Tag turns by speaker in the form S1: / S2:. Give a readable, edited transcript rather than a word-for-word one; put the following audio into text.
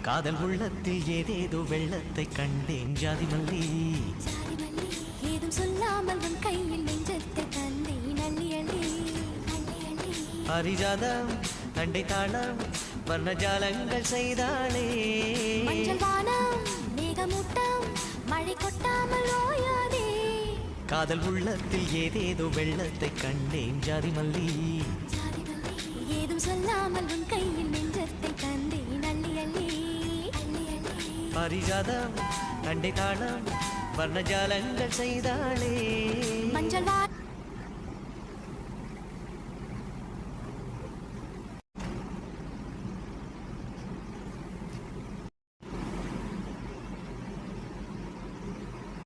S1: காதல் உள்ளத்தில் ஏதேதோ வெள்ளத்தை கண்டேன் ஜாதி மல்லி
S2: ஏதும் சொல்லாமல் உன் கையில் நெஞ்சத்தை தந்தேன் அள்ளி அள்ளி
S1: ஹரிஜாதம் தண்டை தாளம் வர்ணஜாலங்கள் செய்தாளே
S2: மஞ்சள் வானம் மேகமூட்டம் மழை கொட்டாமல் ஓயாதே
S1: காதல் உள்ளத்தில் ஏதேதோ வெள்ளத்தை கண்டேன் ஜாதி மல்லி
S2: ஏதும் சொல்லாமல் உன் கையில் நெஞ்சத்தை தந்தேன் அள்ளி அள்ளி
S1: ஹரிஜாதம் தண்டை தாளம் வர்ணஜாலங்கள் செய்தாளே
S2: மஞ்சள் வானம்